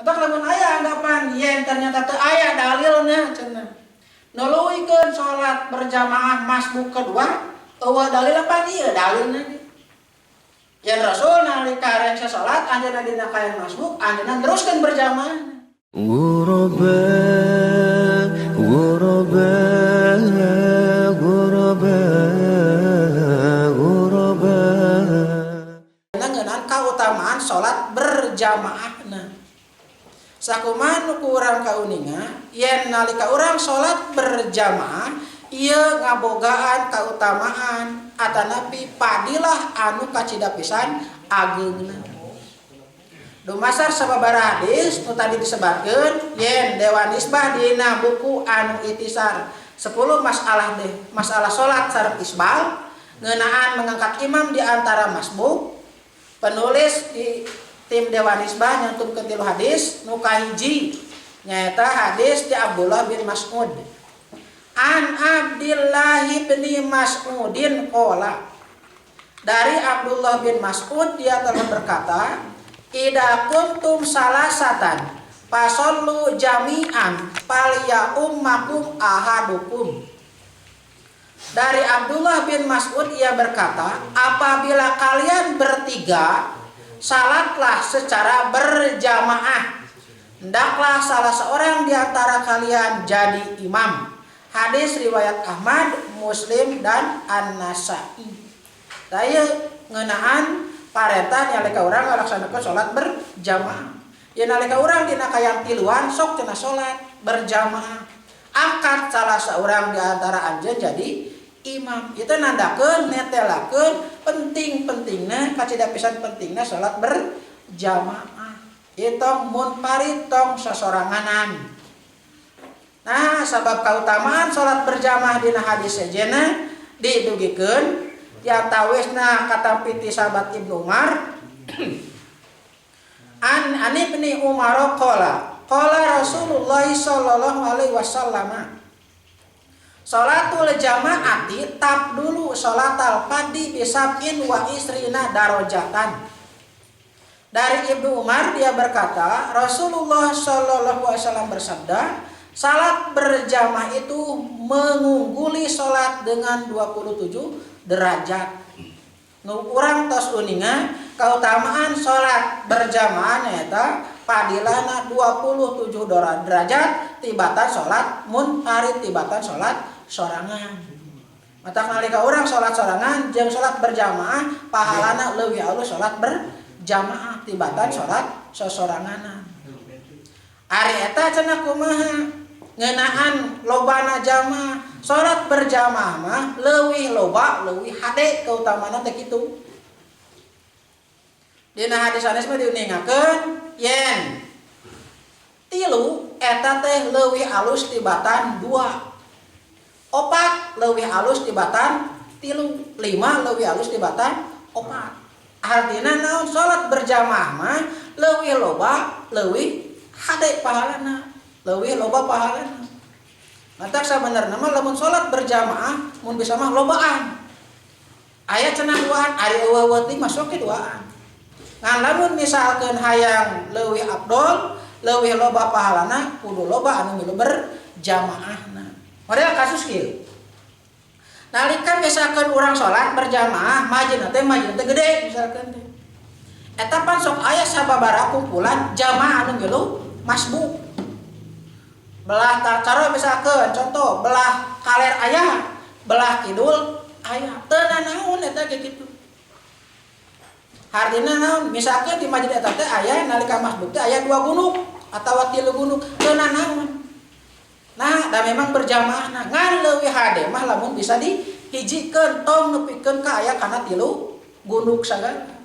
Atau lamun aya anggapan yen ternyata teu aya dalilna cenah. Nuluikeun salat berjamaah masbuk kedua, eueuh dalil apa ieu dalilna. Yen Rasul nalika rek salat anjeunna dina kaayaan masbuk, anjeunna teruskeun berjamaah. غربا غربا غربا غربا Ngeunaan kautamaan salat berjamaahna. Sakumaha nu ku urang kauninga, yen nalika urang salat berjamaah ieu ngabogaan kautamaan atanapi padilah anu kacida pisan ageungna. Dumasar sababaraha hadis nu tadi disebatkeun yen Dewan Isbah dina buku anu Itisar 10 masalah masalah salat sareng isbal ngeunaan mengangkat imam di antara masbuk. Penulis di tim Dewan Isbah nyantumkeun 3 hadis nu kahiji nyaeta hadis di Abdullah bin Mas'ud. An Abdillah bin Mas'udin qala, dari Abdullah bin Mas'ud dia telah berkata, idza kuntum salasatan fasallu jami'an falya ummakum ahadukum. Dari Abdullah bin Mas'ud ia berkata, apabila kalian bertiga salatlah secara berjamaah, hendaklah salah seorang di antara kalian jadi imam. Hadis riwayat Ahmad, Muslim dan An-Nasa'i. Taya ngeunaan parentah nalika urang ngalaksanakeun salat berjamaah. Ye nalika urang dina kayang tiluan sok cenah salat berjamaah. Angkat salah seorang di antara anjeun jadi imam. Itu nandakeun netelakeun penting-pentingna kacida pisan pentingna salat berjamaah. Itu munfarid tong sasoranganan. Nah, sabab kautamaan salat berjamaah dina hadis sejenna didugikeun yang tawisna kata piti sahabat Ibnu Umar an ibni Umar qala Rasulullah sallallahu alaihi wasallam salatul jamaati tabdulu salatal fadhi bisab'in wa isrina darajatan. Dari Ibnu Umar dia berkata, Rasulullah sallallahu alaihi wasallam bersabda, salat berjamaah itu mengungguli salat dengan 27 derajat. Nu urang tos uninga kautamaan salat berjamaah nyaeta padilana 27 derajat tibatan salat munfarid tibatan salat sorangan. Matak nalika urang salat sorangan jeung salat berjamaah pahalana leuwih alus salat berjamaah tibatan salat sosoranganan. Ari eta cenah kumaha? Ngeunaan lobana jamaah salat berjamaah mah leuwih loba leuwih hade kautamaana teh kitu. Dina hadis sanes mah diuningakeun yen 3 eta teh leuwih alus tibatan 2, 4 leuwih alus tibatan 3, 5 leuwih alus tibatan 4. Artina naon salat berjamaah mah leuwih loba leuwih hade pahalana. Leuwih loba pahalana. Matak sabenerna mah lamun salat berjamaah mun bisa mah lobaan. Aya cenah duaan, ari eueuh teh masuk ke duaan. Ngan lamun misalkeun hayang leuwih afdol, leuwih loba pahalana, kudu loba anu milu berjamaahna. Model kasus kieu. Nalika misalkeun urang salat berjamaah, majina teh gede misalkeun teh. Eta pan sok aya sababaraha kumpulan jamaah anu milu masbuk. Belah cara misalkan contoh belah kaler ayah belah kidul ayah teu naon eta ge kitu. Hartina naon misalkan di masjid eta teh aya nalika masbuk teh aya 2 gunung atawa 3 gunung teu naon. Nah, da memang berjamaahna ngan leuwih hade mah lamun bisa dihijikeun tong nepikeun ka aya kana 3 gunung sagala.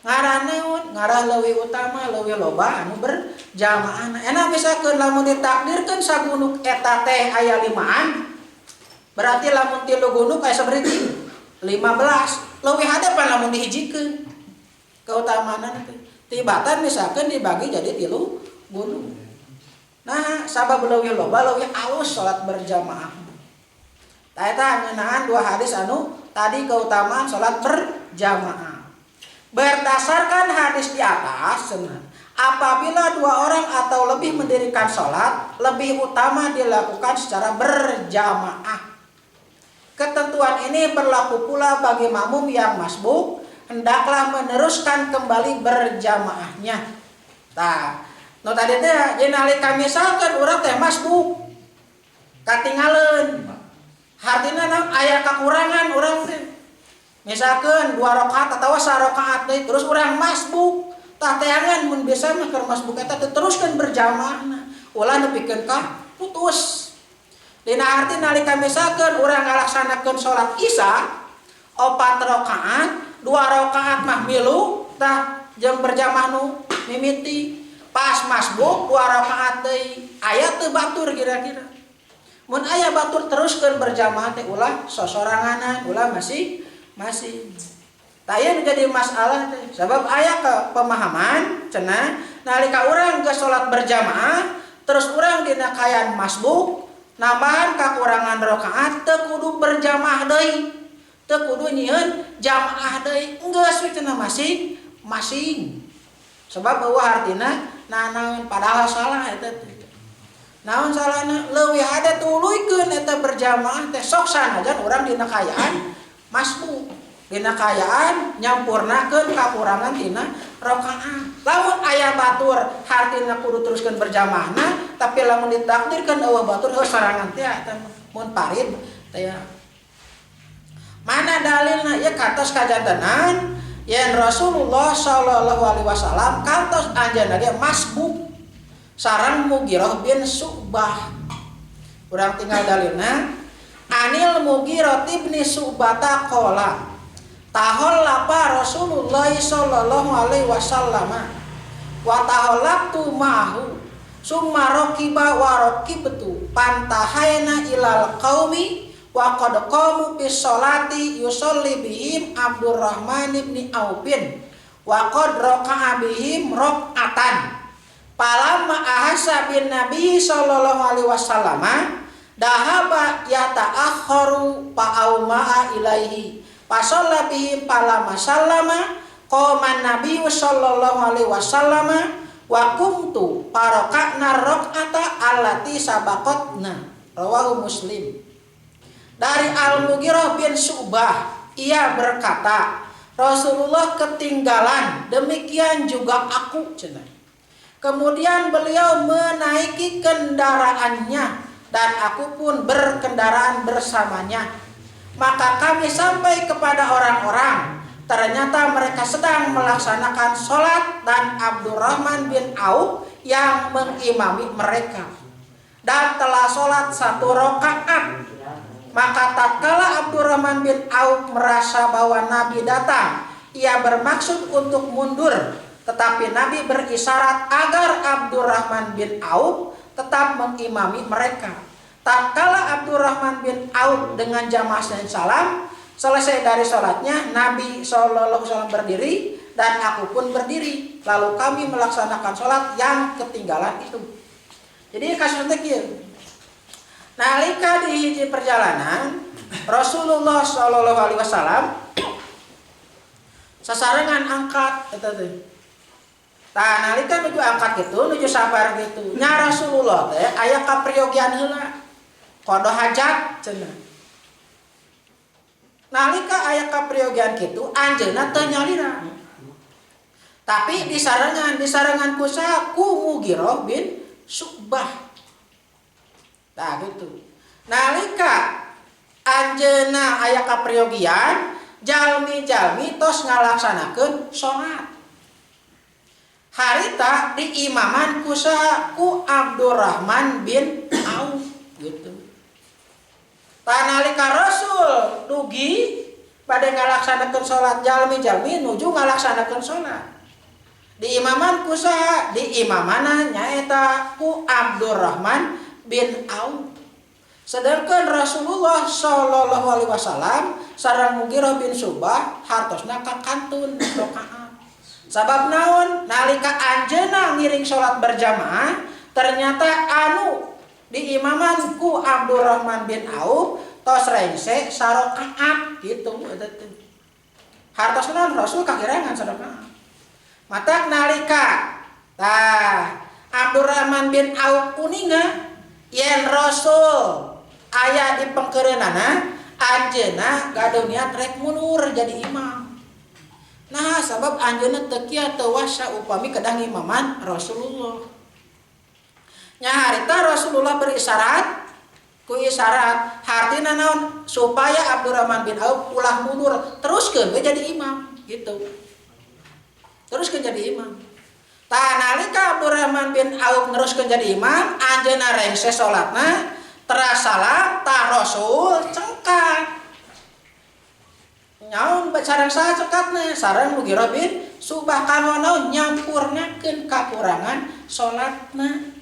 Ngaran naon? Ngaran leuwih utama leuwih loba anu berjamaahna. Enak misalkeun lamun ditakdirkeun sagunuk eta teh aya 5an. Berarti lamun 3 gunuk aya saberiti? 15. Leuwih hade pan lamun dihijikeun. Kautamaanna teh. Tibatan misalkeun dibagi jadi 3 gunung. Nah, sabab leuwih loba leuwih alus salat berjamaah. Tah eta ngeunaan 2 hadis anu tadi keutamaan salat berjamaah. Berdasarkan hadis di atas, apabila 2 orang atau lebih mendirikan sholat, lebih utama dilakukan secara berjamaah. Ketentuan ini berlaku pula bagi makmum yang masbuk, hendaklah meneruskan kembali berjamaahnya. Nah, tadi teh jadi nalika misalkan urang teh masbuk katinggalan, artinya aya kekurangan urang teh. Misalkan 2 rakaat atau 1 rakaat deui terus urang masbuk, tah teangan mun biasa mah keur masbuk eta teruskeun berjamaahna. Ulah nepikeun ka putus. Dina arti nalika misalkan urang ngalaksanakeun salat Isya 4 rakaat, 2 rakaat mah milu tah jeung berjamaah nu mimiti. Pas masbuk 2 rakaat deui, aya teu batur kira-kira. Mun aya batur teruskeun berjamaah teh ulah sosoranganan, ulah masih. Taya menjadi masalah teh. Sebab aya ke pemahaman cenah nalika urang geus salat berjamaah terus urang dina kaayaan masbuk nambahan kakurangan rakaat teu kudu berjamaah deui. Teu kudu nyieun jamaah deui. Geus we cenah masing-masing. Sebab eueuh artina naon padahal salah eta teh. Naon salahna? Leuwih hade tuluykeun eta berjamaah teh sok sanajan urang dina kaayaan masbuk, dina kaayaan nyampurnakeun kakurangan tina rakaat. Lamun aya batur hartina kudu teruskeun berjamaahna, tapi lamun ditakdirkeun eueuh batur heuh sorangan teh eta mun parid teh. Mana dalilna? Ya katos kajantenan yen Rasulullah sallallahu alaihi wasallam kantos anjeunna ge masbuk sareng Mughirah bin Syu'bah. Urang tinggal dalilna Anil Mughirah bin Syu'bah qala tahallapa Rasulullah sallallahu alaihi wasallam wa tahallaqtu ma'ahu summa raqiba wa raqibtu pantahaina ilal qaumi wa qad qamu bis sholati yusolli bihim Abdurrahman bin Aufin wa qad raka'a bihim raq'atan palamma ahassa bin Nabi sallallahu alaihi wasallam dahaba yata'akharu fa'auma'a ilaihi fasalla bihim palama sallama qoma Nabi sallallahu alaihi wasallam wa kumtu faraka'na raq'ata allati sabaqatna rawahu Muslim. Dari Al-Mughirah bin Syu'bah ia berkata Rasulullah ketinggalan demikian juga aku cenah. Kemudian beliau menaiki kendaraannya dan aku pun berkendaraan bersamanya. Maka kami sampai kepada orang-orang. Ternyata mereka sedang melaksanakan sholat dan Abdurrahman bin Auf yang mengimami mereka. Dan telah sholat 1 rakaat. Maka tatkala Abdurrahman bin Auf merasa bahwa Nabi datang, ia bermaksud untuk mundur. Tetapi Nabi berisyarat agar Abdurrahman bin Auf tetap mengimami mereka. Tatkala Abdurrahman bin Auf dengan jamaah salam selesai dari sholatnya, Nabi SAW berdiri dan aku pun berdiri. Lalu kami melaksanakan sholat yang ketinggalan itu. Jadi kasusnya kieu. Nalika di hiji perjalanan Rasulullah SAW sasarengan angkat eta teh. Tah nalika nuju angkat gitu, nuju sabar gitu. Nya Rasulullah teh aya kapriogian heula. Kodo hajat cenah. Nalika aya kapriogian kitu anjeunna teu nyalira. Tapi disarengan ku saha? Ku Mughirah bin Syu'bah. Tah gitu. Nalika anjeunna aya kapriogian, jalmi-jalmi tos ngalaksanakeun salat. Harita diimaman ku saha? Ku Abdurrahman bin Auf gitu. Tanalika Rasul dugi pada ngalaksanakeun salat jalmi-jalmi nuju ngalaksanakeun salat. Diimaman ku saha? Diimamana nyaeta ku Abdurrahman bin Auf. Sedangkan Rasulullah sallallahu alaihi wasallam sareng Mughirah bin Syu'bah hartosna kakantun rakaat. Sabab naon? Nalika anjeunna ngiring salat berjamaah ternyata anu diimaman ku Abdurrahman bin Auf tos rengse sarakaat gitu eta teh. Hartos naon Rasul kakirangan sadaka. Matak nalika Abdurrahman bin Auf uninga yen Rasul aya di pengkeureunana anjeunna gaduh niat rek mundur jadi imam. Nah, sabab anjeunna teu kieu teu wasa upami kedah imaman Rasulullah. Nya harita Rasulullah berisyarat ku isyarat hartina naon supaya Abdurrahman bin Auf ulah mundur teruskeun we jadi imam gitu. Teruskeun jadi imam. Tah nalika Abdurrahman bin Auf neruskeun jadi imam, anjeunna rengse salatna teras salam tah Rasul cengkat. Nyaon sareng saha cekatna? Sareng Mughirah bin Syu'bah kana naon nyampurnakeun kakurangan salatna.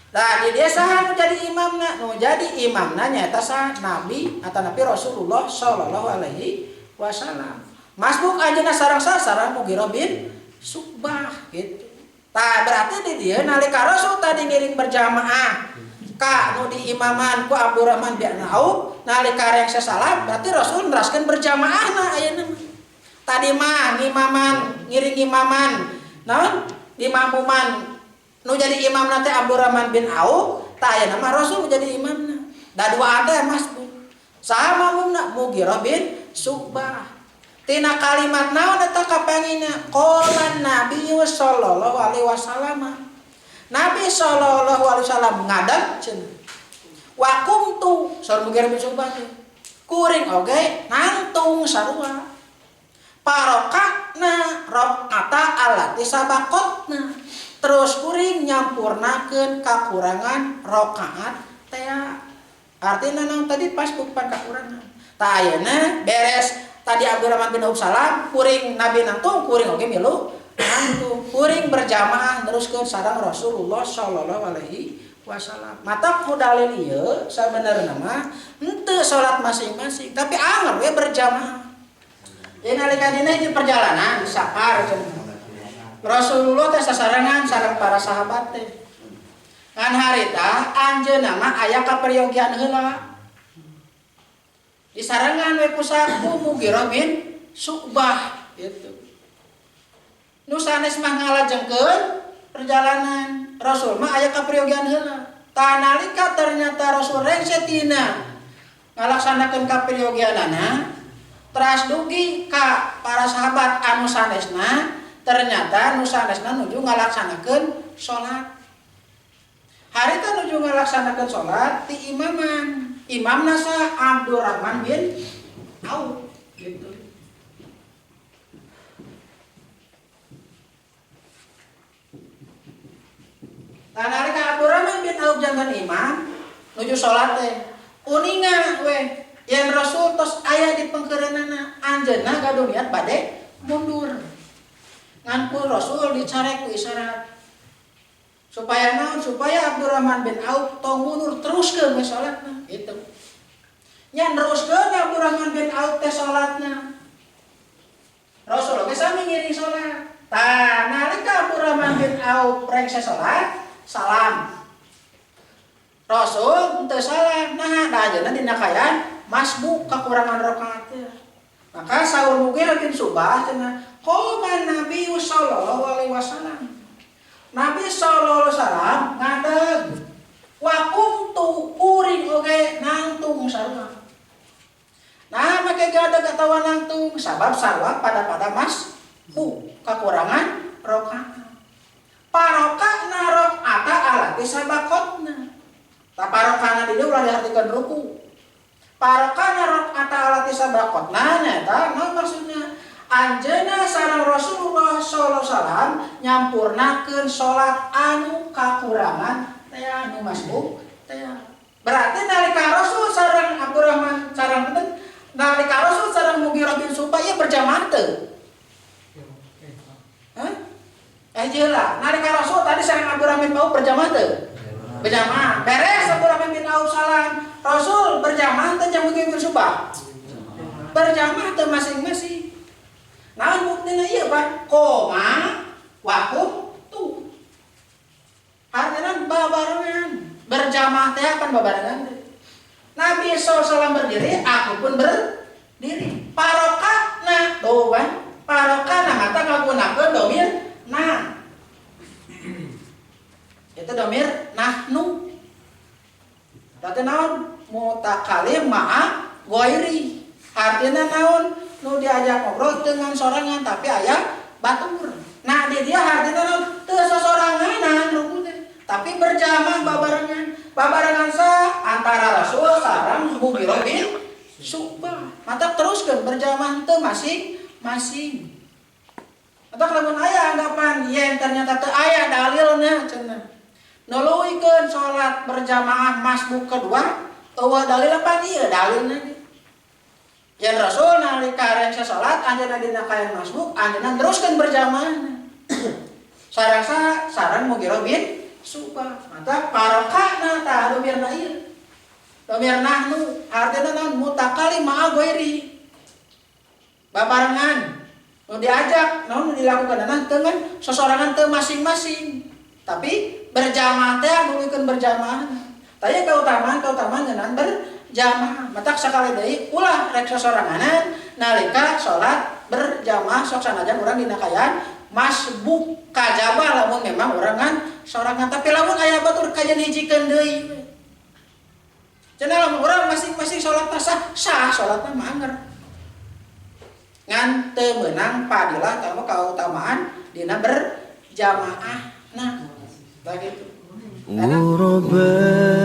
Nah, di dia saha nu jadi imamna? Nu jadi imamna nyaeta saha? Nabi atau Nabi Rasulullah sallallahu alaihi wasallam. Masbuk anjeunna sareng saha? Sareng Mughirah bin Syu'bah gitu. Tah berarti di dia nalika Rasul tadi ngiring berjamaah ka nu di imaman ku Abdurrahman bin Auf nalika rengse salat berarti Rasul neraskeun berjamaahna ayeuna mah. Tadi mah ngimaman ngiring imaman naon imamuman nu jadi imamna teh Abdurrahman bin Auf tah ayeuna mah Rasul jadi imamna. Da dua teh masbuk. Saha mamumna? Mughirah bin Syu'bah. Tina kalimat naon eta kapangina? Qala Nabi sallallahu alaihi wasallam. Nabi sallallahu alaihi wasallam ngadeg cenah. Wa kumtu sareng Mughirah bin Syu'bah kuring oge nangtung sarua. Parokatna rakaata allati sabaqatna. Terus kuring nyampurnakeun kakurangan rakaat teh. Artina naon tadi pas bukan kakurangan. Tah ayeuna beres tadi Abdurrahman bin Auf salam kuring Nabi nangtung kuring oge milu nangtung kuring berjamaah teruskeun sareng Rasulullah sallallahu alaihi wasallam. Mata ku dalil ieu sabenerna mah henteu salat masing-masing tapi anger we berjamaah. Ye nalika dina ieu perjalanan safar Rasulullah teh sasarengan sareng para sahabat teh. Ngan harita anjeunna mah aya kaperyogian heula. Disarengan we ku saku Mughirah bin Syu'bah gitu. Nu sanes mah ngalajengkeun perjalanan Rasul mah aya kaperyogian heula. Tah nalika ternyata Rasul rengse tina ngalaksanakeun kaperyogianana teras dugi ka para sahabat anu sanesna ternyata nu sanesna nuju ngalaksanakeun salat. Harita nuju ngalaksanakeun salat ti imaman. Imamna sa Abdurrahman bin Auf gitu. Nalika Abdurrahman bin Auf jangan imam nuju salat teh uninga we yen Rasul tos aya di pengkeureunana anjeunna gaduh niat bade mundur. Ngan ku Rasul dicarek ku isyarat supaya naon supaya Abdurrahman bin Auf tong mundur teruskeun we salatna gitu. Nya teruskeun Abdurrahman bin Auf teh salatna. Rasul ge sami ngiring salat. Tah nalika Abdurrahman bin Auf rengse salat salam. Rasul teu salam. Nah, da ajeuna dina kaayaan masbuk kakurangan rakaat teh. Maka saur Mughirah bin Syu'bah cenah, "Qala Nabi sallallahu alaihi wasallam." Nabi sallallahu alaihi wasallam ngadeg. Wa kumtu kuring oge nangtung sarua. Nah, make gadeg atawa nangtung sabab sarua pada masbuk kakurangan rakaat. Parokatna rakaata alati sabaqatna. Ta parokana di dieu ulah diartikeun ruku. Parokana rakaata alati sabaqatna nyata naon maksudna? Anjeunna sareng Rasulullah sallallahu alaihi wasallam nyampurnakeun salat anu kakurangan teh anu masbuk teh. Berarti nalika Rasul sareng Abdurrahman sareng nalika Rasul sareng Mughirah bin Syu'bah ieu berjamaah teu? Jelah, nalika Rasul tadi sareng Abdurrahman bin Auf berjamaah teu? Berjamaah. Beres Abdurrahman bin Auf salam, Rasul berjamaah teh jeung Mughirah bin Syu'bah. Berjamaah teh masing-masing. Naon buktina ieu, Pak? Koma wakum tu. Artinya babarengan. Berjamaah teh akan babarengan. Nabi SAW berdiri, aku pun berdiri. Parokatna tuh kan barokah mata ngagunakeun domir nah. Itu domir nahnu. Berarti naon? Mutakalim ma'a ghairi. Artinya naon? Nu diajak ngobrol dengan sorangan tapi aya batur. Nah di dia artinya naon? Teu sosorangan tapi berjamaah babarengan antara Rasul sareng Mughirah bin Syu'bah. Mata teruskeun berjamaah teu masing-masing. Mata lamun aya anggapan yen ternyata teu aya dalilna cenah. Nuluikeun salat berjamaah masbuk kedua eueuh dalil apa ieu dalilna. Yen Rasul nalika rengse salat anjeunna dina kaayaan masbuk anjeunna teruskeun berjamaah. Sareng Mughirah bin Syu'bah. Mata barokahna tah domirna ieu. Domir nahnu artinya naon mutakalim ma'a ghairi. Babarengan nu diajak naon dilakukan dengan sesorangan teu masing-masing. Tapi berjamaah teh nulikeun berjamaah. Tanya keutamaan ngeunaan berjamaah. Matak sakali deui ulah rek sesoranganan nalika salat berjamaah sok sanajan urang dina kaayaan masbuk kajaba lamun memang urangan sorangan tapi lamun aya batur kajian hijikeun deui. Cenah lamun urang masing-masing salatna sah salatna mah anger. Ngan teu meunang padilah tamu kautamaan dina berjamaah. Nah, begitu. غرباء